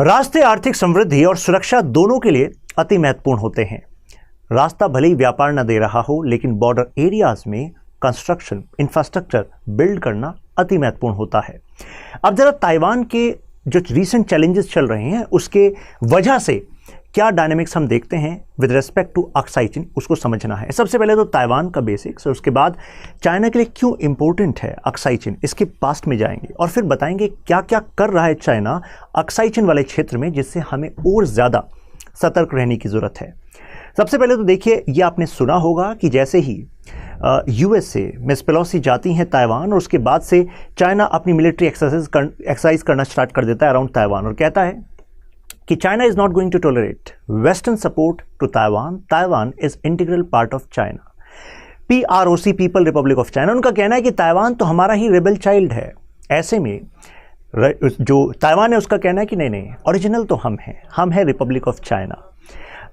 रास्ते आर्थिक समृद्धि और सुरक्षा दोनों के लिए अति महत्वपूर्ण होते हैं। रास्ता भले ही व्यापार न दे रहा हो, लेकिन बॉर्डर एरियाज में कंस्ट्रक्शन इंफ्रास्ट्रक्चर बिल्ड करना अति महत्वपूर्ण होता है। अब जरा ताइवान के जो रीसेंट चैलेंजेस चल रहे हैं उसके वजह से क्या डायनामिक्स हम देखते हैं विद रिस्पेक्ट टू अक्साई चीन, उसको समझना है। सबसे पहले तो ताइवान का बेसिक्स और उसके बाद चाइना के लिए क्यों इंपॉर्टेंट है अक्साई चीन, इसके पास्ट में जाएंगे और फिर बताएंगे क्या क्या कर रहा है चाइना अक्साई चीन वाले क्षेत्र में, जिससे हमें और ज़्यादा सतर्क रहने की ज़रूरत है। सबसे पहले तो देखिए, ये आपने सुना होगा कि जैसे ही यूएसए मिस पेलोसी जाती हैं ताइवान और उसके बाद से चाइना अपनी मिलिट्री एक्सरसाइज करना स्टार्ट कर देता है अराउंड ताइवान और कहता है कि China is not going to tolerate western support to Taiwan, Taiwan is integral part of China. PROC people republic of China, उनका कहना है कि ताइवान तो हमारा ही रेबल चाइल्ड है। ऐसे में जो ताइवान है उसका कहना है कि नहीं ओरिजिनल तो हम हैं रिपब्लिक ऑफ चाइना।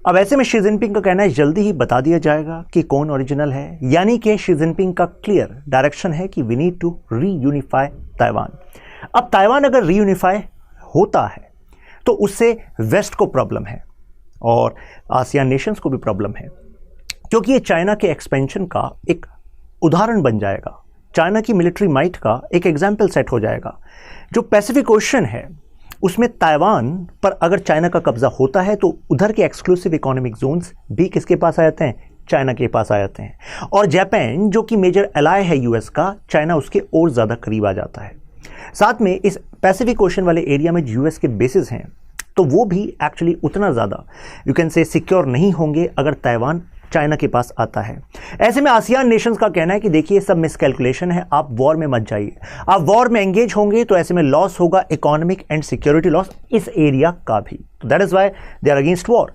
अब ऐसे में शी जिनपिंग का कहना है जल्दी ही बता दिया जाएगा कि कौन ओरिजिनल है, यानी कि शी जिनपिंग का क्लियर डायरेक्शन है कि we need to reunify Taiwan. अब ताइवान अगर रीयूनिफाई होता है तो उससे वेस्ट को प्रॉब्लम है और आसियान नेशंस को भी प्रॉब्लम है, क्योंकि ये चाइना के एक्सपेंशन का एक उदाहरण बन जाएगा, चाइना की मिलिट्री माइट का एक एग्जाम्पल सेट हो जाएगा। जो पैसिफिक ओशन है उसमें ताइवान पर अगर चाइना का कब्जा होता है तो उधर के एक्सक्लूसिव इकोनॉमिक जोन्स भी किसके पास आ जाते हैं, चाइना के पास आ जाते हैं। और जापान जो कि मेजर एलाय है यूएस का, चाइना उसके और ज़्यादा करीब आ जाता है। साथ में इस पैसिफिक ओशन वाले एरिया में यूएस के बेसिस हैं तो वो भी एक्चुअली उतना ज़्यादा यू कैन से सिक्योर नहीं होंगे अगर ताइवान चाइना के पास आता है। ऐसे में आसियान नेशंस का कहना है कि देखिए सब मिसकैलकुलेशन है, आप वॉर में मत जाइए। आप वॉर में एंगेज होंगे तो ऐसे में लॉस होगा, इकोनॉमिक एंड सिक्योरिटी लॉस इस एरिया का भी। तो that is why they are against war.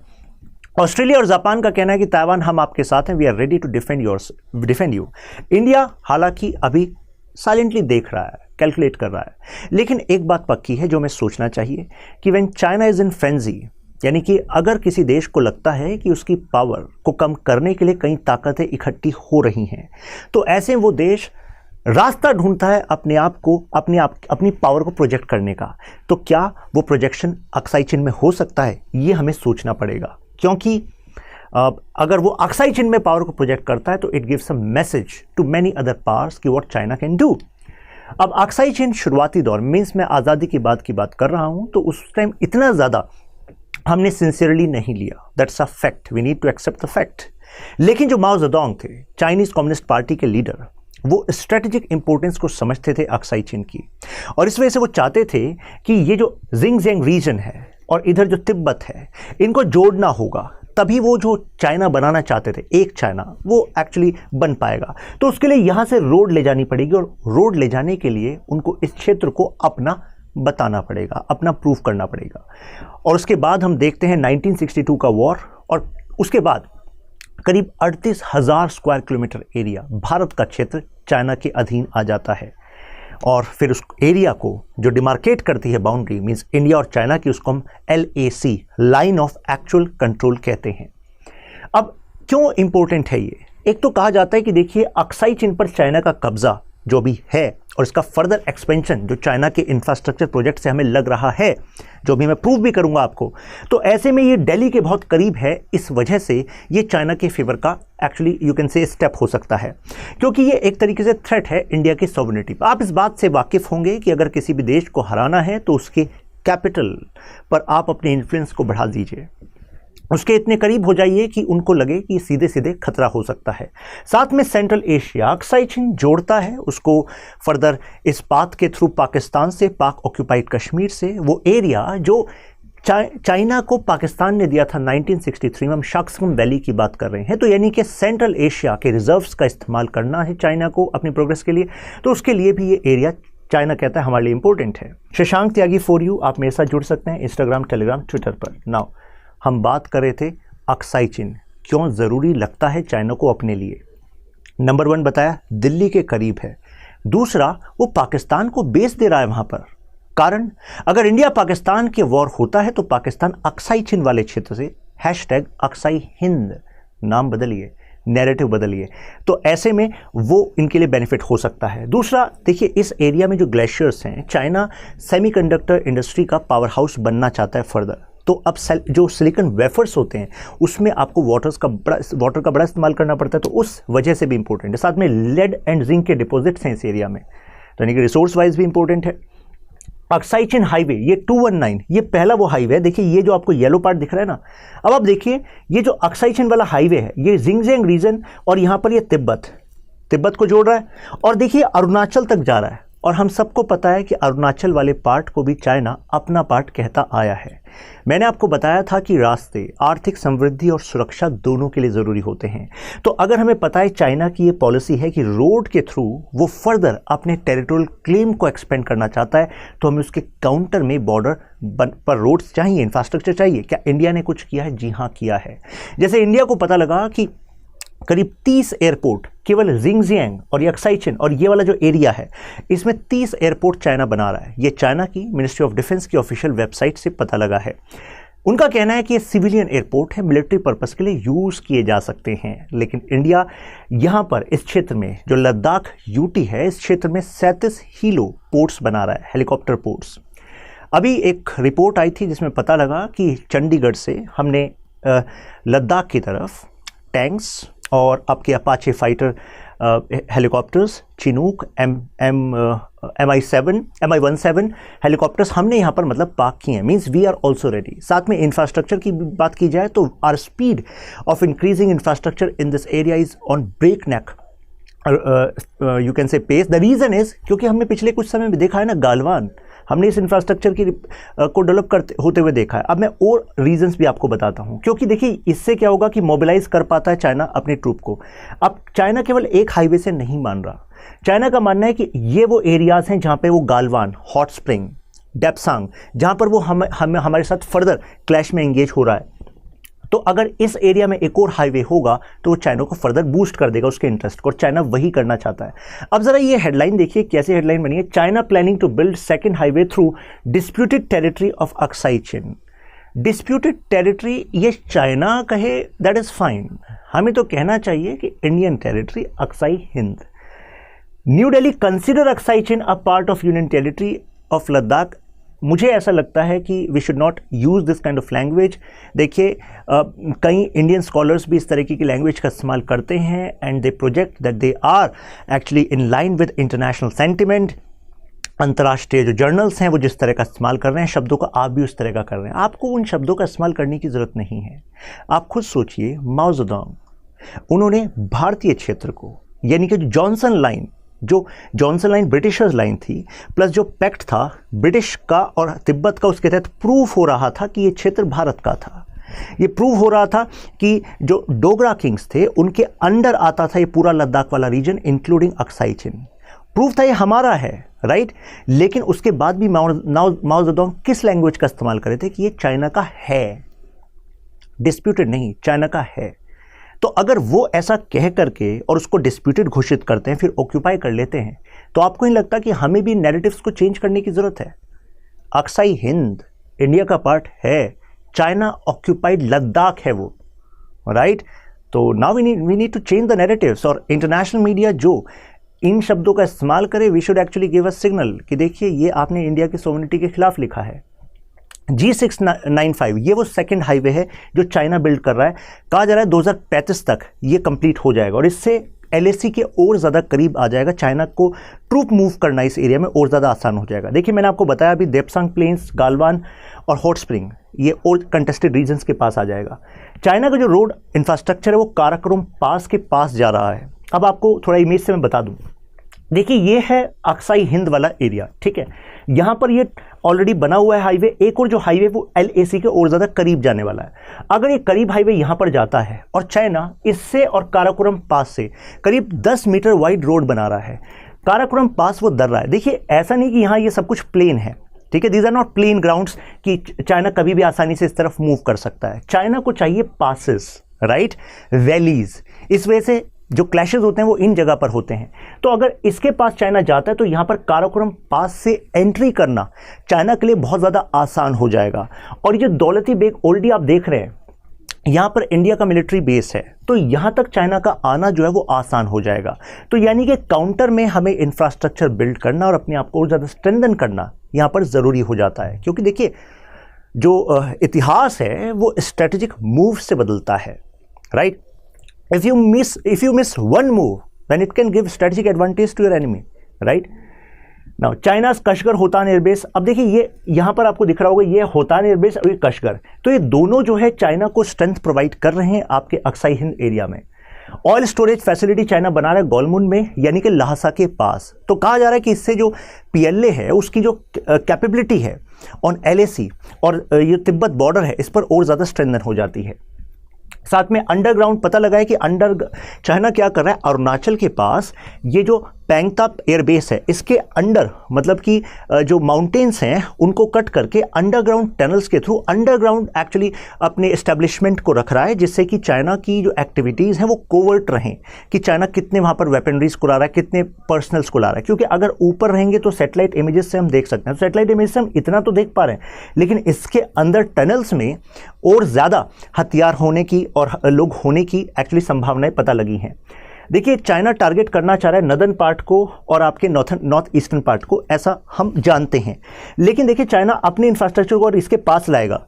Australia और जापान का कहना है कि ताइवान हम आपके साथ हैं, we are ready to defend you. India हालांकि अभी साइलेंटली देख रहा है, कैलकुलेट कर रहा है, लेकिन एक बात पक्की है जो हमें सोचना चाहिए कि when China is in frenzy, यानी कि अगर किसी देश को लगता है कि उसकी पावर को कम करने के लिए कई ताकतें इकट्ठी हो रही हैं, तो ऐसे वो देश रास्ता ढूंढता है अपनी पावर को प्रोजेक्ट करने का। तो क्या वो प्रोजेक्शन अक्साई चीन में हो सकता है, ये हमें सोचना पड़ेगा, क्योंकि अगर वो अक्साई चीन में पावर को प्रोजेक्ट करता है तो it gives a message to many other powers कि व्हाट चाइना कैन डू। अब अक्साई चीन शुरुआती दौर मीन्स मैं आज़ादी की बात कर रहा हूँ, तो उस टाइम इतना ज़्यादा हमने सिंसियरली नहीं लिया, that's a fact, we need to accept the fact. लेकिन जो माओ जेडोंग थे, चाइनीज़ कम्युनिस्ट पार्टी के लीडर, वो स्ट्रेटेजिक इंपॉर्टेंस को समझते थे अक्साई चीन की, और इस वजह से वो चाहते थे कि ये जो जिंगजियांग रीजन है और इधर जो तिब्बत है, इनको जोड़ना होगा, तभी वो जो चाइना बनाना चाहते थे, एक चाइना, वो एक्चुअली बन पाएगा। तो उसके लिए यहाँ से रोड ले जानी पड़ेगी, और रोड ले जाने के लिए उनको इस क्षेत्र को अपना बताना पड़ेगा, अपना प्रूव करना पड़ेगा। और उसके बाद हम देखते हैं 1962 का वॉर, और उसके बाद करीब 38,000 स्क्वायर किलोमीटर एरिया, भारत का क्षेत्र, चाइना के अधीन आ जाता है। और फिर उस एरिया को जो डिमार्केट करती है बाउंड्री, मींस इंडिया और चाइना की, उसको हम LAC, line of actual control कहते हैं। अब क्यों इंपॉर्टेंट है ये? एक तो कहा जाता है कि देखिए अक्साई चीन पर चाइना का कब्जा जो भी है और इसका फर्दर एक्सपेंशन जो चाइना के इंफ्रास्ट्रक्चर प्रोजेक्ट से हमें लग रहा है, जो भी मैं प्रूव भी करूंगा आपको, तो ऐसे में ये दिल्ली के बहुत करीब है। इस वजह से ये चाइना के फेवर का एक्चुअली यू कैन से स्टेप हो सकता है, क्योंकि ये एक तरीके से थ्रेट है इंडिया की सॉवरेनिटी। आप इस बात से वाकिफ़ होंगे कि अगर किसी भी देश को हराना है तो उसके कैपिटल पर आप अपने इन्फ्लुएंस को बढ़ा दीजिए, उसके इतने करीब हो जाइए कि उनको लगे कि सीधे सीधे खतरा हो सकता है। साथ में सेंट्रल एशिया अक्साई चीन जोड़ता है उसको फर्दर इस पाथ के थ्रू पाकिस्तान से, पाक ऑक्यूपाइड कश्मीर से, वो एरिया जो चाइना को पाकिस्तान ने दिया था 1963 में, हम शाक्सम वैली की बात कर रहे हैं। तो यानी कि सेंट्रल एशिया के रिजर्व्स का इस्तेमाल करना है चाइना को अपनी प्रोग्रेस के लिए, तो उसके लिए भी ये एरिया चाइना कहता है हमारे लिए इंपॉर्टेंट है। शशांक त्यागी फॉर यू, आप मेरे साथ जुड़ सकते हैं इंस्टाग्राम, टेलीग्राम, ट्विटर पर। नाउ हम बात कर रहे थे अक्साई चीन क्यों ज़रूरी लगता है चाइना को अपने लिए। नंबर 1 बताया, दिल्ली के करीब है। दूसरा, वो पाकिस्तान को बेस दे रहा है वहाँ पर। कारण, अगर इंडिया पाकिस्तान के वॉर होता है तो पाकिस्तान अक्साई चीन वाले क्षेत्र से #अक्साई हिंद नाम बदलिए, नैरेटिव बदलिए, तो ऐसे में वो इनके लिए बेनिफिट हो सकता है। दूसरा देखिए, इस एरिया में जो ग्लेशियर्स हैं, चाइना सेमीकंडक्टर इंडस्ट्री का पावर हाउस बनना चाहता है फर्दर। तो अब जो सिलिकॉन वेफर्स होते हैं उसमें आपको वाटर का बड़ा इस्तेमाल करना पड़ता है, तो उस वजह से भी इंपॉर्टेंट है। साथ में लेड एंड जिंक के डिपॉजिट्स हैं इस एरिया में, तो यानी कि रिसोर्स वाइज भी इंपॉर्टेंट है। अक्साई-चीन हाईवे, ये 219, ये पहला वो हाईवे है। देखिए ये जो आपको येलो पार्ट दिख रहा है ना, अब आप देखिए ये जो अक्साई-चीन वाला हाईवे है, ये जिंगजियांग रीजन और यहाँ पर ये तिब्बत को जोड़ रहा है, और देखिए अरुणाचल तक जा रहा है। और हम सबको पता है कि अरुणाचल वाले पार्ट को भी चाइना अपना पार्ट कहता आया है। मैंने आपको बताया था कि रास्ते आर्थिक समृद्धि और सुरक्षा दोनों के लिए ज़रूरी होते हैं। तो अगर हमें पता है चाइना की ये पॉलिसी है कि रोड के थ्रू वो फर्दर अपने टेरिटोरियल क्लेम को एक्सपेंड करना चाहता है, तो हमें उसके काउंटर में बॉर्डर पर रोड्स चाहिए, इंफ्रास्ट्रक्चर चाहिए। क्या इंडिया ने कुछ किया है? जी हाँ, किया है। जैसे इंडिया को पता लगा कि करीब 30 एयरपोर्ट केवल जिंगजियांग और अक्साई-चीन और ये वाला जो एरिया है, इसमें 30 एयरपोर्ट चाइना बना रहा है। ये चाइना की मिनिस्ट्री ऑफ डिफेंस की ऑफिशियल वेबसाइट से पता लगा है। उनका कहना है कि ये सिविलियन एयरपोर्ट है, मिलिट्री पर्पस के लिए यूज़ किए जा सकते हैं। लेकिन इंडिया यहाँ पर इस क्षेत्र में जो लद्दाख यूटी है, इस क्षेत्र में 37 हीलो पोर्ट्स बना रहा है, हेलीकॉप्टर पोर्ट्स। अभी एक रिपोर्ट आई थी जिसमें पता लगा कि चंडीगढ़ से हमने लद्दाख की तरफ टैंक्स और आपके Apache fighter helicopters, Chinook MI-17 helicopters हमने यहाँ पर मतलब पार्क किए हैं। Means we are also ready. साथ में इंफ्रास्ट्रक्चर की बात की जाए तो our speed of increasing infrastructure in this area is on breakneck, you can say pace. The reason is क्योंकि हमने पिछले कुछ समय में देखा है ना, गालवान हमने इस इंफ्रास्ट्रक्चर की को डेवलप करते होते हुए देखा है। अब मैं और रीजंस भी आपको बताता हूं, क्योंकि देखिए इससे क्या होगा कि मोबिलाइज कर पाता है चाइना अपनी ट्रूप को। अब चाइना केवल एक हाईवे से नहीं मान रहा। चाइना का मानना है कि ये वो एरियाज हैं जहां पे वो गालवान, हॉट स्प्रिंग, डेप्सांग, जहां पर वो हमारे साथ फर्दर क्लैश में एंगेज हो रहा है। तो अगर इस एरिया में एक और हाईवे होगा तो वो चाइना को फर्दर बूस्ट कर देगा, उसके इंटरेस्ट को, और चाइना वही करना चाहता है। अब जरा ये हेडलाइन देखिए, कैसे हेडलाइन बनी है, China planning to build second highway through disputed territory of अक्साई-चीन। Disputed territory ये चाइना कहे दैट इज फाइन, हमें तो कहना चाहिए कि Indian territory, Aksai Hind. New Delhi consider अक्साई-चीन a part of union territory of Ladakh. मुझे ऐसा लगता है कि we should not use this kind of language. देखिए कई इंडियन स्कॉलर्स भी इस तरीके की लैंग्वेज का इस्तेमाल करते हैं, and they project that they are actually in line with international sentiment. अंतर्राष्ट्रीय जो जर्नल्स हैं वो जिस तरह का इस्तेमाल कर रहे हैं शब्दों का, आप भी उस तरह का कर रहे हैं। आपको उन शब्दों का इस्तेमाल करने की ज़रूरत नहीं है। आप खुद सोचिए, माओ ज़ेडुंग, उन्होंने भारतीय क्षेत्र को, यानी कि जॉनसन लाइन ब्रिटिशर्स लाइन थी, प्लस जो पैक्ट था ब्रिटिश का और तिब्बत का, उसके तहत प्रूफ हो रहा था कि ये क्षेत्र भारत का था। ये प्रूव हो रहा था कि जो डोगरा किंग्स थे उनके अंडर आता था ये पूरा लद्दाख वाला रीजन, इंक्लूडिंग अक्साई-चीन। प्रूफ था ये हमारा है, राइट। लेकिन उसके बाद भी माओ ज़ेडुंग किस लैंग्वेज का इस्तेमाल करे थे कि ये चाइना का है, डिस्प्यूटेड नहीं, चाइना का है। तो अगर वो ऐसा कह करके और उसको डिस्प्यूटेड घोषित करते हैं, फिर ऑक्यूपाई कर लेते हैं, तो आपको नहीं लगता कि हमें भी नैरेटिव्स को चेंज करने की ज़रूरत है? अक्साई हिंद इंडिया का पार्ट है, चाइना ऑक्यूपाइड लद्दाख है वो, राइट। तो now we need to change the narratives. और इंटरनेशनल मीडिया जो इन शब्दों का इस्तेमाल करे, we should actually give a signal कि देखिए ये आपने इंडिया की सोवरेनिटी के खिलाफ लिखा है। G695 ये वो सेकंड हाईवे है जो चाइना बिल्ड कर रहा है। कहा जा रहा है 2035 तक ये कंप्लीट हो जाएगा और इससे LAC के और ज़्यादा करीब आ जाएगा। चाइना को ट्रूप मूव करना इस एरिया में और ज़्यादा आसान हो जाएगा। देखिए मैंने आपको बताया अभी देप्सांग प्लेन्स, गालवान और हॉट स्प्रिंग ये और कंटेस्टेड रीजन्स के पास आ जाएगा। चाइना का जो रोड इंफ्रास्ट्रक्चर है वो काराकोरम पास के पास जा रहा है। अब आपको थोड़ा इमेज से मैं बता दूँ, देखिए ये है अक्साई हिंद वाला एरिया, ठीक है। यहाँ पर ये ऑलरेडी बना हुआ है हाईवे। एक और जो हाईवे वो LAC के और ज़्यादा करीब जाने वाला है। अगर ये करीब हाईवे यहाँ पर जाता है और चाइना इससे और काराकोरम पास से करीब 10 मीटर वाइड रोड बना रहा है, काराकोरम पास वो दर रहा है। देखिए ऐसा नहीं कि यहाँ ये सब कुछ प्लेन है, ठीक है, these are not plain grounds कि चाइना कभी भी आसानी से इस तरफ मूव कर सकता है। चाइना को चाहिए पासेस, राइट, वैलीज। इस वजह से जो क्लैशेस होते हैं वो इन जगह पर होते हैं। तो अगर इसके पास चाइना जाता है तो यहाँ पर काराकोरम पास से एंट्री करना चाइना के लिए बहुत ज़्यादा आसान हो जाएगा। और ये दौलती बेग ऑलरेडी आप देख रहे हैं यहाँ पर इंडिया का मिलिट्री बेस है, तो यहाँ तक चाइना का आना जो है वो आसान हो जाएगा। तो यानी कि काउंटर में हमें इंफ्रास्ट्रक्चर बिल्ड करना और अपने आप को और ज़्यादा स्ट्रेंथन करना यहाँ पर ज़रूरी हो जाता है, क्योंकि देखिए जो इतिहास है वो स्ट्रेटेजिक मूव से बदलता है, right. If you miss one move then it can give strategic advantage to your enemy, right. Now China's Kashgar Hotan airbase, अब देखिए ये यहाँ पर आपको दिख रहा होगा, ये होतान एयरबेस और ये कशगर, तो ये दोनों जो है चाइना को स्ट्रेंथ प्रोवाइड कर रहे हैं आपके अक्साई हिंद एरिया में। ऑयल स्टोरेज फैसिलिटी चाइना बना रहा है गोलमुन में, यानी कि लहासा के पास। तो कहा जा रहा है कि इससे जो PLA है उसकी जो कैपेबिलिटी है ऑन LAC और ये तिब्बत बॉर्डर है इस पर और ज़्यादा स्ट्रेंथन हो जाती है। साथ में अंडरग्राउंड पता लगा है कि चाइना क्या कर रहा है, अरुणाचल के पास ये जो पैंगताप एयरबेस है इसके अंडर, मतलब कि जो माउंटेन्स हैं उनको कट करके अंडरग्राउंड टनल्स के थ्रू अंडरग्राउंड एक्चुअली अपने एस्टेब्लिशमेंट को रख रहा है, जिससे कि चाइना की जो एक्टिविटीज़ हैं वो कोवर्ट रहें, कि चाइना कितने वहाँ पर वेपनरीज को ला रहा है, कितने पर्सनल्स को ला रहा है। क्योंकि अगर ऊपर रहेंगे तो सैटेलाइट इमेजेस से हम देख सकते हैं, तो सैटेलाइट इमेज से हम इतना तो देख पा रहे हैं, लेकिन इसके अंदर टनल्स में और ज़्यादा हथियार होने की और लोग होने की एक्चुअली संभावनाएं पता लगी हैं। देखिए चाइना टारगेट करना चाह रहा है नदर्न पार्ट को और आपके नॉर्थ ईस्टर्न पार्ट को, ऐसा हम जानते हैं। लेकिन देखिए चाइना अपने इंफ्रास्ट्रक्चर को और इसके पास लाएगा,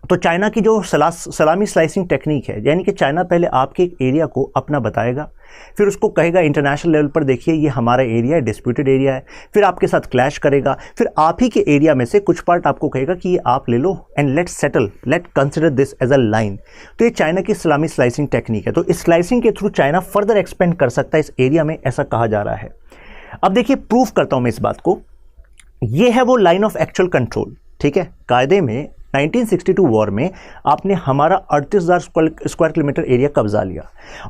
तो चाइना की जो सलामी स्लाइसिंग टेक्निक है, यानी कि चाइना पहले आपके एक एरिया को अपना बताएगा, फिर उसको कहेगा इंटरनेशनल लेवल पर देखिए ये हमारा एरिया है, डिस्प्यूटेड एरिया है, फिर आपके साथ क्लैश करेगा, फिर आप ही के एरिया में से कुछ पार्ट आपको कहेगा कि ये आप ले लो and let consider this as a line. तो ये चाइना की सलामी स्लाइसिंग टेक्निक है। तो इस स्लाइसिंग के थ्रू चाइना फर्दर एक्सपेंड कर सकता है इस एरिया में, ऐसा कहा जा रहा है। अब देखिए प्रूफ करता हूँ मैं इस बात को, ये है वो लाइन ऑफ एक्चुअल कंट्रोल, ठीक है। कायदे में 1962 वॉर में आपने हमारा 38,000 स्क्वायर किलोमीटर एरिया कब्जा लिया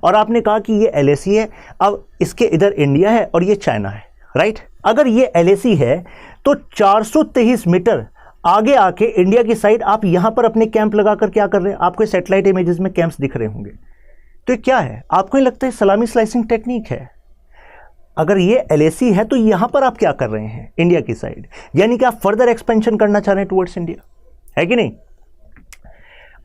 और आपने कहा कि ये LAC है, अब इसके इधर इंडिया है और ये चाइना है, राइट। अगर ये LAC है तो 423 मीटर आगे आके इंडिया की साइड आप यहां पर अपने कैंप लगाकर क्या कर रहे हैं, आपको सैटेलाइट इमेजेस में कैंप्स दिख रहे होंगे। तो ये क्या है, आपको नहीं लगता है सलामी स्लाइसिंग टेक्निक है? अगर ये LAC है तो यहां पर आप क्या कर रहे हैं, इंडिया की साइड, यानी कि आप फर्दर एक्सपेंशन करना चाह रहे हैं टुवर्ड्स इंडिया, है कि नहीं।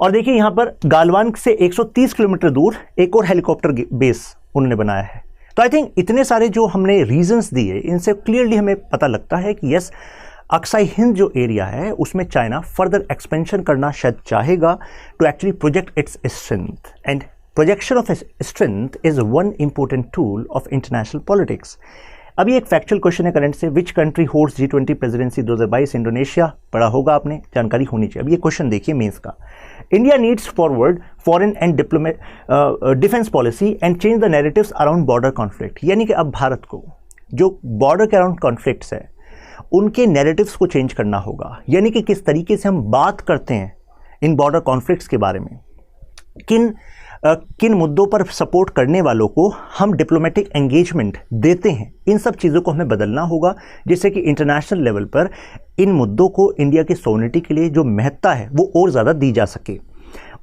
और देखिए यहां पर गालवान से 130 किलोमीटर दूर एक और हेलीकॉप्टर बेस उन्होंने बनाया है। तो आई थिंक इतने सारे जो हमने रीजंस दिए, इनसे क्लियरली हमें पता लगता है कि यस, अक्साई हिंद जो एरिया है उसमें चाइना फर्दर एक्सपेंशन करना शायद चाहेगा to actually project its strength, and projection of strength is one important tool of international politics. अभी एक फैक्चुअल क्वेश्चन है करंट से, which country holds G20 presidency 2022? Indonesia. पढ़ा होगा आपने, जानकारी होनी चाहिए। अब ये क्वेश्चन देखिए मेंस का, India needs forward foreign and defence policy and change the narratives around border conflict. यानी कि अब भारत को जो बॉर्डर के अराउंड कॉन्फ्लिक्ट्स है उनके नैरेटिव्स को चेंज करना होगा, यानी कि किस तरीके से हम बात करते हैं इन बॉर्डर कॉन्फ्लिक्ट्स के बारे में, किन मुद्दों पर सपोर्ट करने वालों को हम डिप्लोमेटिक एंगेजमेंट देते हैं, इन सब चीज़ों को हमें बदलना होगा, जिससे कि इंटरनेशनल लेवल पर इन मुद्दों को इंडिया की सोवरेनिटी के लिए जो महत्ता है वो और ज़्यादा दी जा सके।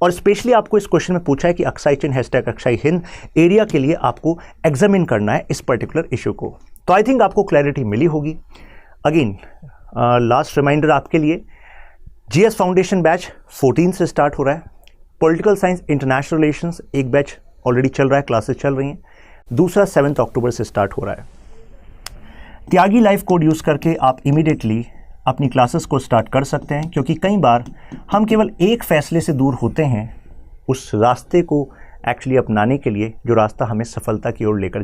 और स्पेशली आपको इस क्वेश्चन में पूछा है कि अक्साई चीन # अक्साई हिंद एरिया के लिए आपको एग्जामिन करना है इस पर्टिकुलर इशू को। तो आई थिंक आपको क्लैरिटी मिली होगी। अगेन लास्ट रिमाइंडर आपके लिए, GS फाउंडेशन बैच 14 से स्टार्ट हो रहा है। पॉलिटिकल साइंस इंटरनेशनल रिलेशंस एक बैच ऑलरेडी चल रहा है, क्लासेस चल रही हैं। दूसरा 7 अक्टूबर से स्टार्ट हो रहा है। त्यागी लाइफ कोड यूज़ करके आप इमीडिएटली अपनी क्लासेस को स्टार्ट कर सकते हैं, क्योंकि कई बार हम केवल एक फैसले से दूर होते हैं उस रास्ते को एक्चुअली अपनाने के लिए जो रास्ता हमें सफलता की ओर लेकर